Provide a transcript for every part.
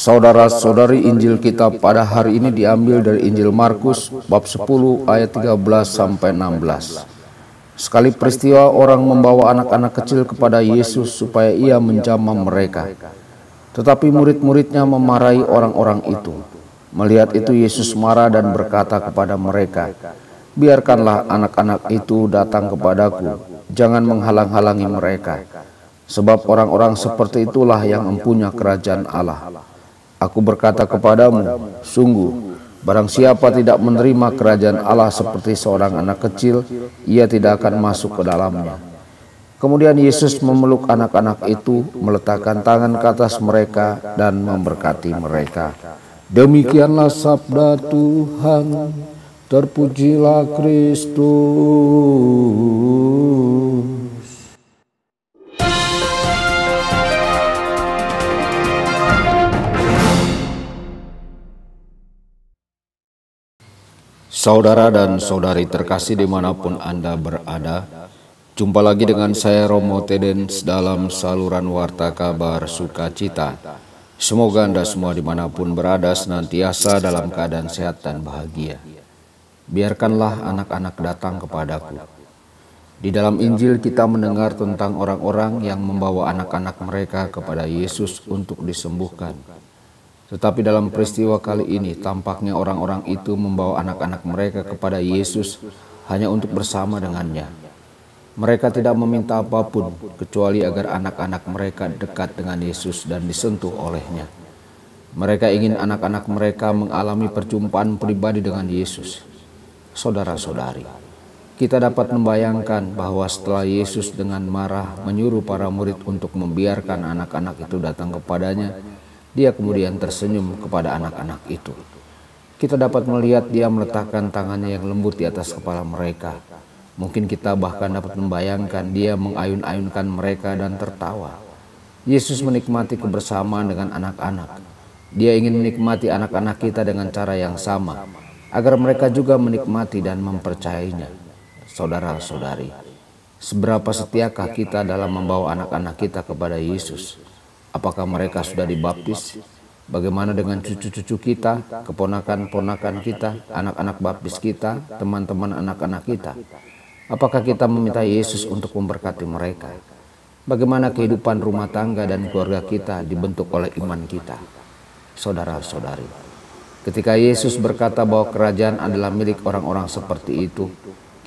Saudara-saudari, Injil kita pada hari ini diambil dari Injil Markus bab 10 ayat 13 sampai 16. Sekali peristiwa orang membawa anak-anak kecil kepada Yesus supaya ia menjamah mereka. Tetapi murid-muridnya memarahi orang-orang itu. Melihat itu Yesus marah dan berkata kepada mereka, "Biarkanlah anak-anak itu datang kepadaku, jangan menghalang-halangi mereka. Sebab orang-orang seperti itulah yang mempunyai kerajaan Allah. Aku berkata kepadamu, sungguh, barang siapa tidak menerima kerajaan Allah seperti seorang anak kecil, ia tidak akan masuk ke dalamnya." Kemudian Yesus memeluk anak-anak itu, meletakkan tangan ke atas mereka, dan memberkati mereka. Demikianlah sabda Tuhan. Terpujilah Kristus. Saudara dan saudari terkasih dimanapun Anda berada, jumpa lagi dengan saya Romo Tedens dalam saluran Warta Kabar Sukacita. Semoga Anda semua dimanapun berada senantiasa dalam keadaan sehat dan bahagia. Biarkanlah anak-anak datang kepadaku. Di dalam Injil kita mendengar tentang orang-orang yang membawa anak-anak mereka kepada Yesus untuk disembuhkan. Tetapi dalam peristiwa kali ini tampaknya orang-orang itu membawa anak-anak mereka kepada Yesus hanya untuk bersama dengannya. Mereka tidak meminta apapun kecuali agar anak-anak mereka dekat dengan Yesus dan disentuh olehnya. Mereka ingin anak-anak mereka mengalami perjumpaan pribadi dengan Yesus. Saudara-saudari, kita dapat membayangkan bahwa setelah Yesus dengan marah menyuruh para murid untuk membiarkan anak-anak itu datang kepadanya, dia kemudian tersenyum kepada anak-anak itu. Kita dapat melihat dia meletakkan tangannya yang lembut di atas kepala mereka. Mungkin kita bahkan dapat membayangkan dia mengayun-ayunkan mereka dan tertawa. Yesus menikmati kebersamaan dengan anak-anak. Dia ingin menikmati anak-anak kita dengan cara yang sama, agar mereka juga menikmati dan mempercayainya. Saudara-saudari, seberapa setiakah kita dalam membawa anak-anak kita kepada Yesus? Apakah mereka sudah dibaptis? Bagaimana dengan cucu-cucu kita, keponakan-ponakan kita, anak-anak baptis kita, teman-teman anak-anak kita? Apakah kita meminta Yesus untuk memberkati mereka? Bagaimana kehidupan rumah tangga dan keluarga kita dibentuk oleh iman kita? Saudara-saudari, ketika Yesus berkata bahwa kerajaan adalah milik orang-orang seperti itu,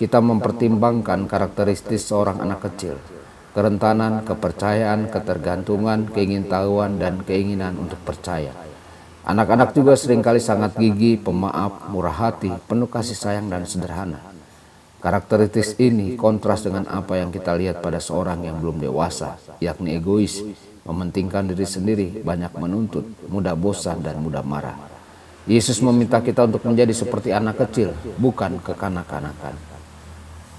kita mempertimbangkan karakteristik seorang anak kecil. Kerentanan, kepercayaan, ketergantungan, keingintahuan, dan keinginan untuk percaya. Anak-anak juga seringkali sangat gigih, pemaaf, murah hati, penuh kasih sayang, dan sederhana. Karakteristik ini kontras dengan apa yang kita lihat pada seorang yang belum dewasa, yakni egois, mementingkan diri sendiri, banyak menuntut, mudah bosan, dan mudah marah. Yesus meminta kita untuk menjadi seperti anak kecil, bukan kekanak-kanakan.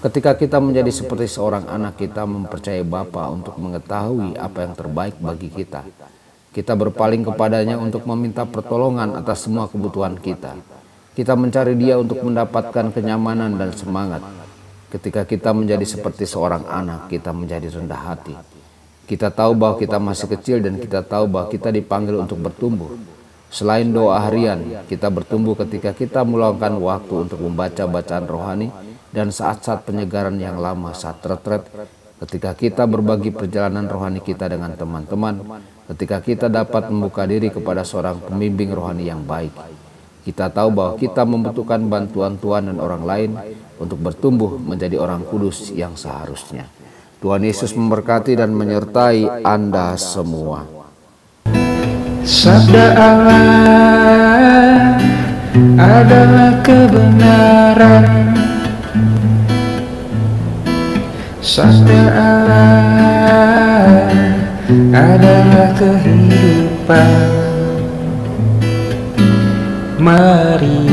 Ketika kita menjadi seperti seorang anak, kita mempercayai Bapa untuk mengetahui apa yang terbaik bagi kita. Kita berpaling kepadanya untuk meminta pertolongan atas semua kebutuhan kita. Kita mencari Dia untuk mendapatkan kenyamanan dan semangat. Ketika kita menjadi seperti seorang anak, kita menjadi rendah hati. Kita tahu bahwa kita masih kecil dan kita tahu bahwa kita dipanggil untuk bertumbuh. Selain doa harian, kita bertumbuh ketika kita meluangkan waktu untuk membaca bacaan rohani dan saat-saat penyegaran yang lama saat retret, ketika kita berbagi perjalanan rohani kita dengan teman-teman, ketika kita dapat membuka diri kepada seorang pembimbing rohani yang baik. Kita tahu bahwa kita membutuhkan bantuan Tuhan dan orang lain untuk bertumbuh menjadi orang kudus yang seharusnya. Tuhan Yesus memberkati dan menyertai Anda semua. Sabda Allah adalah kebenaran. Sabda Allah adalah kehidupan. Mari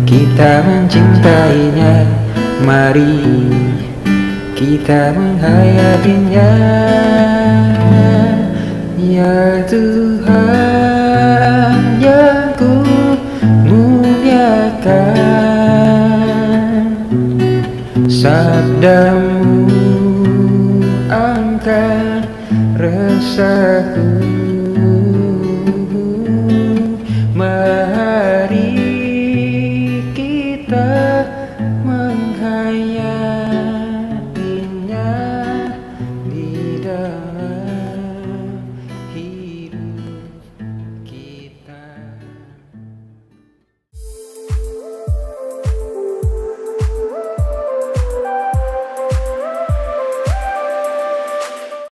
kita mencintainya, mari kita menghayatinya. Ya Tuhan yang ku muliakan, sabdamu angkat resahku.